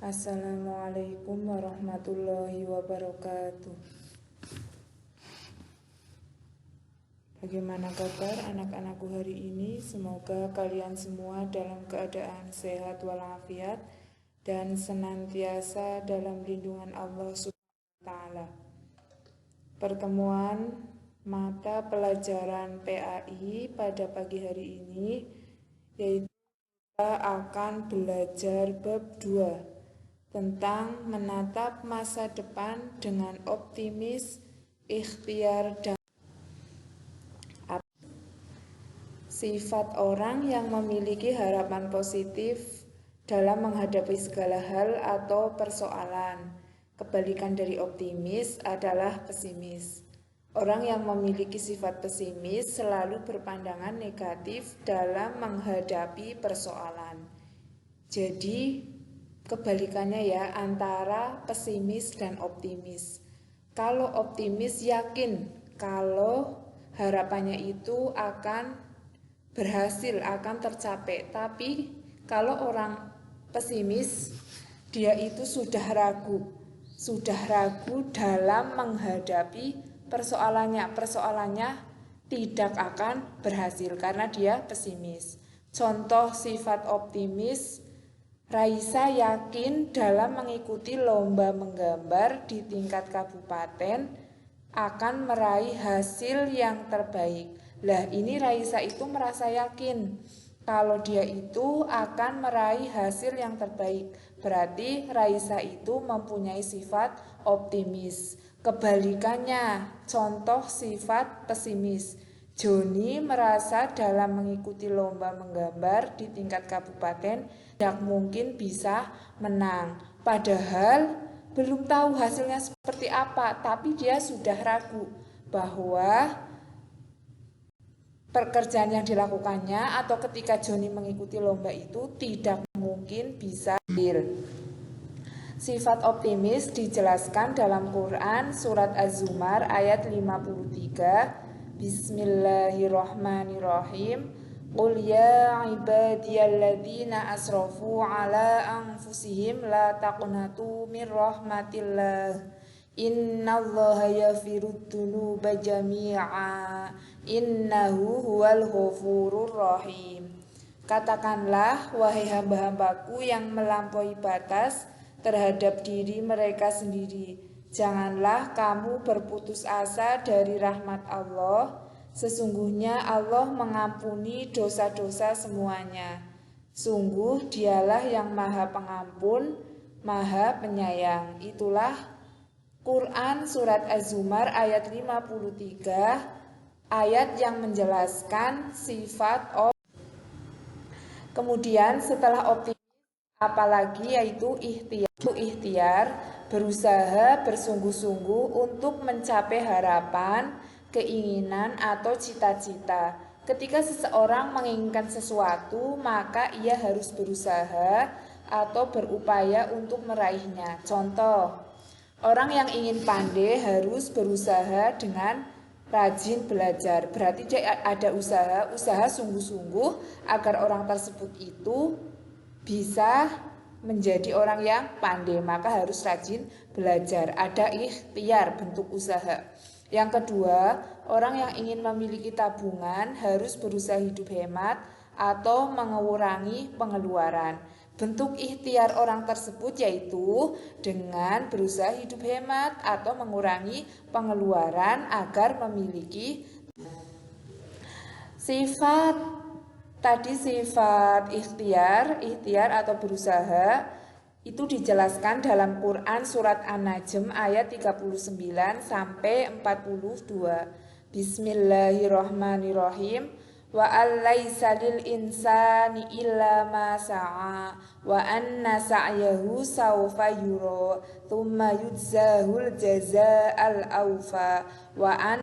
Assalamualaikum warahmatullahi wabarakatuh. Bagaimana kabar anak-anakku hari ini? Semoga kalian semua dalam keadaan sehat walafiat dan senantiasa dalam lindungan Allah Subhanahu wa taala. Pertemuan mata pelajaran PAI pada pagi hari ini yaitu kita akan belajar bab 2 tentang menatap masa depan dengan optimis, ikhtiar, dan sifat orang yang memiliki harapan positif dalam menghadapi segala hal atau persoalan. Kebalikan dari optimis adalah pesimis. Orang yang memiliki sifat pesimis selalu berpandangan negatif dalam menghadapi persoalan. Jadi, kebalikannya ya antara pesimis dan optimis. Kalau optimis yakin kalau harapannya itu akan berhasil, akan tercapai. Tapi kalau orang pesimis, dia itu sudah ragu dalam menghadapi persoalannya tidak akan berhasil karena dia pesimis. Contoh sifat optimis, Raisa yakin dalam mengikuti lomba menggambar di tingkat kabupaten akan meraih hasil yang terbaik. Lah ini Raisa itu merasa yakin kalau dia itu akan meraih hasil yang terbaik. Berarti Raisa itu mempunyai sifat optimis. Kebalikannya, contoh sifat pesimis. Joni merasa dalam mengikuti lomba menggambar di tingkat kabupaten tidak mungkin bisa menang. Padahal belum tahu hasilnya seperti apa, tapi dia sudah ragu bahwa pekerjaan yang dilakukannya atau ketika Joni mengikuti lomba itu tidak mungkin bisa hasil. Sifat optimis dijelaskan dalam Quran surat Az-Zumar ayat 53. Bismillahirrahmanirrahim. Qul ya ibadiyalladzina asrafu ala anfusihim la taqnatu min rahmatillah. Innallaha yaghfirud dzunuba jami'a. Innahu huwal ghafurur rahim. Katakanlah, wahai hamba-hambaku yang melampaui batas terhadap diri mereka sendiri, janganlah kamu berputus asa dari rahmat Allah. Sesungguhnya Allah mengampuni dosa-dosa semuanya. Sungguh dialah yang maha pengampun, maha penyayang. Itulah Quran surat Az-Zumar ayat 53, ayat yang menjelaskan sifat Kemudian setelah optimis apalagi yaitu ikhtiar, berusaha bersungguh-sungguh untuk mencapai harapan, keinginan atau cita-cita. Ketika seseorang menginginkan sesuatu, maka ia harus berusaha atau berupaya untuk meraihnya. Contoh, orang yang ingin pandai harus berusaha dengan rajin belajar. Berarti dia ada usaha sungguh-sungguh agar orang tersebut itu bisa menjadi orang yang pandai, maka harus rajin belajar. Ada ikhtiar, bentuk usaha. Yang kedua, orang yang ingin memiliki tabungan harus berusaha hidup hemat atau mengurangi pengeluaran. Bentuk ikhtiar orang tersebut yaitu dengan berusaha hidup hemat atau mengurangi pengeluaran agar memiliki sifat ikhtiar atau berusaha itu dijelaskan dalam Quran surat An-Najm ayat 39 sampai 42. Bismillahirrahmanirrahim. Wa allaisa lil insani illa ma sa'a wa anna sa'yahu sawfa yura thumma yujzahul jazaa'al awfa wa anna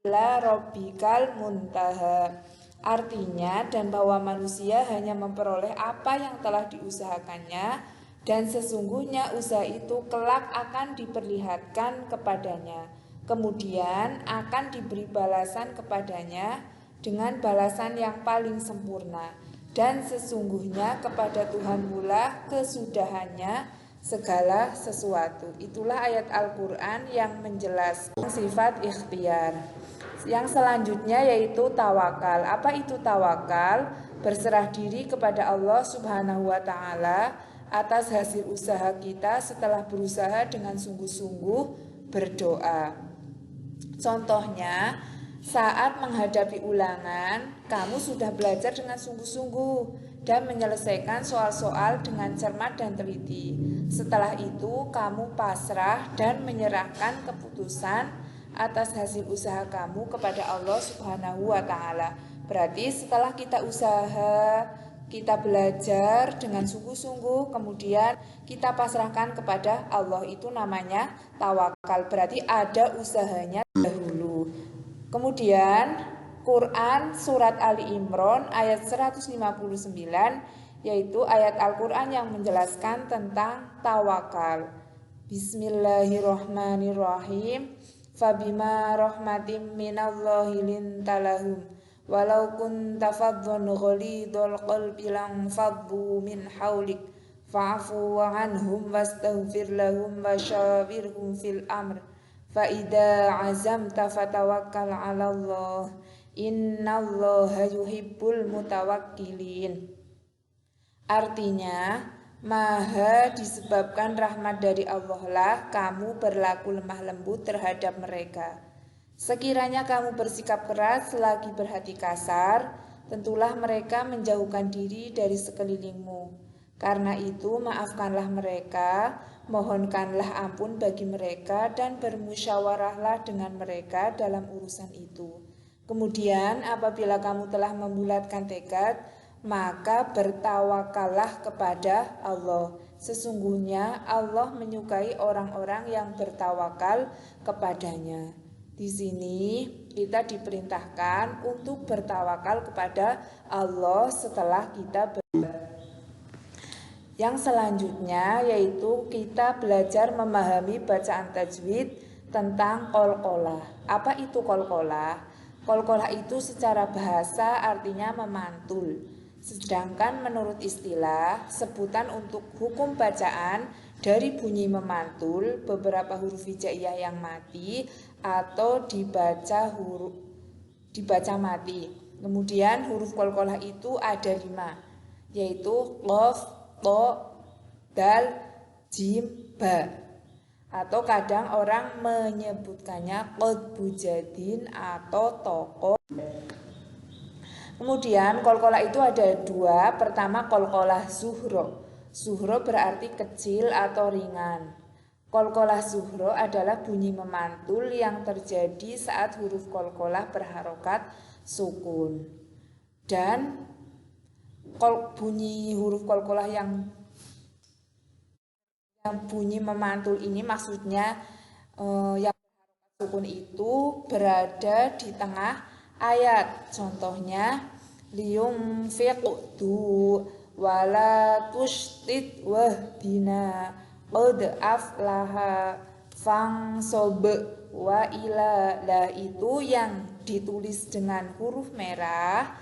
ila rabbikal muntaha. Artinya, dan bahwa manusia hanya memperoleh apa yang telah diusahakannya, dan sesungguhnya usaha itu kelak akan diperlihatkan kepadanya. Kemudian akan diberi balasan kepadanya dengan balasan yang paling sempurna. Dan sesungguhnya kepada Tuhan pula kesudahannya segala sesuatu. Itulah ayat Al-Quran yang menjelaskan sifat ikhtiar. Yang selanjutnya yaitu tawakal. Apa itu tawakal? Berserah diri kepada Allah Subhanahu wa Ta'ala atas hasil usaha kita setelah berusaha dengan sungguh-sungguh berdoa. Contohnya, saat menghadapi ulangan, kamu sudah belajar dengan sungguh-sungguh dan menyelesaikan soal-soal dengan cermat dan teliti. Setelah itu, kamu pasrah dan menyerahkan keputusan atas hasil usaha kamu kepada Allah Subhanahu wa Ta'ala. Berarti setelah kita usaha, kita belajar dengan sungguh-sungguh, kemudian kita pasrahkan kepada Allah, itu namanya tawakal. Berarti ada usahanya dahulu. Kemudian Quran surat Ali Imran ayat 159, yaitu ayat Al-Quran yang menjelaskan tentang tawakal. Bismillahirrahmanirrahim. Fabima rahmatim minallahi lintalahum walau kunta faddan ghalidhal qalbi lam faddu min haulik fa'fu anhum wastaghfir lahum wasyawirhum fil amr fa idza azamta fatawakkal 'alallah innallaha yuhibbul mutawakkilin. Artinya, maha disebabkan rahmat dari Allah lah kamu berlaku lemah lembut terhadap mereka. Sekiranya kamu bersikap keras selagi berhati kasar, tentulah mereka menjauhkan diri dari sekelilingmu. Karena itu maafkanlah mereka, mohonkanlah ampun bagi mereka dan bermusyawarahlah dengan mereka dalam urusan itu. Kemudian apabila kamu telah membulatkan tekad, maka bertawakallah kepada Allah. Sesungguhnya Allah menyukai orang-orang yang bertawakal kepadanya. Di sini kita diperintahkan untuk bertawakal kepada Allah setelah kita Yang selanjutnya yaitu kita belajar memahami bacaan tajwid tentang qalqalah. Apa itu qalqalah? Qalqalah itu secara bahasa artinya memantul. Sedangkan menurut istilah, sebutan untuk hukum bacaan dari bunyi memantul, beberapa huruf hijaiyah yang mati atau dibaca mati. Kemudian huruf qalqalah itu ada 5, yaitu qaf, to, dal, jim, ba. Atau kadang orang menyebutkannya qadbu jadin atau toko. Kemudian qalqalah itu ada 2. Pertama qalqalah zuhra. Zuhra berarti kecil atau ringan. Qalqalah zuhra adalah bunyi memantul yang terjadi saat huruf qalqalah berharokat sukun. Dan bunyi huruf qalqalah yang bunyi memantul ini maksudnya yang berharokat sukun itu berada di tengah ayat. Contohnya liyunfiqdu wala tushtid wahdina qad aflaha fangsob wa ila. Lah itu yang ditulis dengan huruf merah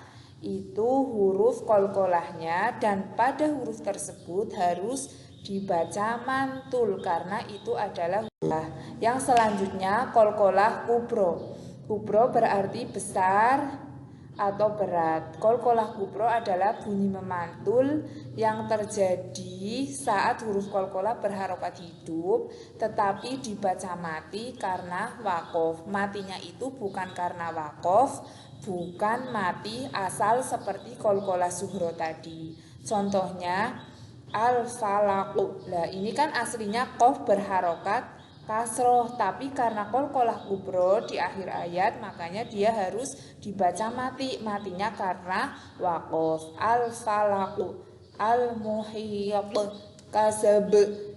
itu huruf qalqalahnya, dan pada huruf tersebut harus dibaca mantul karena itu adalah huruf. Yang selanjutnya qalqalah kubro. Kubro berarti besar atau berat. Qalqalah kubro adalah bunyi memantul yang terjadi saat huruf qalqalah berharokat hidup tetapi dibaca mati karena waqaf. Matinya itu bukan karena waqaf, bukan mati asal seperti qalqalah zuhra tadi. Contohnya al-falaqu. Nah, ini kan aslinya qaf berharokat kasroh, tapi karena qalqalah kubro di akhir ayat makanya dia harus dibaca mati. Matinya karena waqaf. Al-falaqu, al-muhiyat, kazab.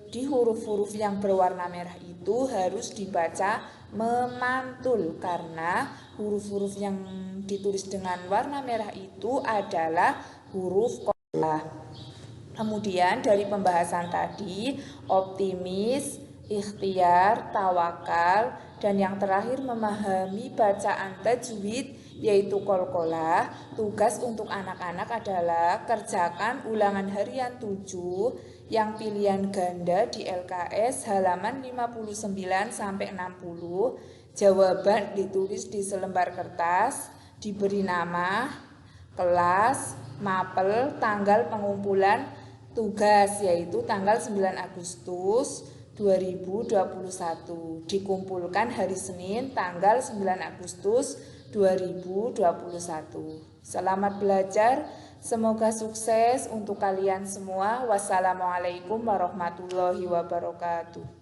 Di huruf-huruf yang berwarna merah itu harus dibaca memantul karena huruf-huruf yang ditulis dengan warna merah itu adalah huruf qalqalah. Kemudian dari pembahasan tadi, optimis, ikhtiar, tawakal, dan yang terakhir memahami bacaan tajwid yaitu Kolkolah. Tugas untuk anak-anak adalah kerjakan ulangan harian 7 yang pilihan ganda di LKS halaman 59 sampai 60. Jawaban ditulis di selembar kertas, diberi nama, kelas, mapel, tanggal pengumpulan tugas yaitu tanggal 9 Agustus 2021. Dikumpulkan hari Senin tanggal 9 Agustus 2021. Selamat belajar, semoga sukses untuk kalian semua. Wassalamualaikum warahmatullahi wabarakatuh.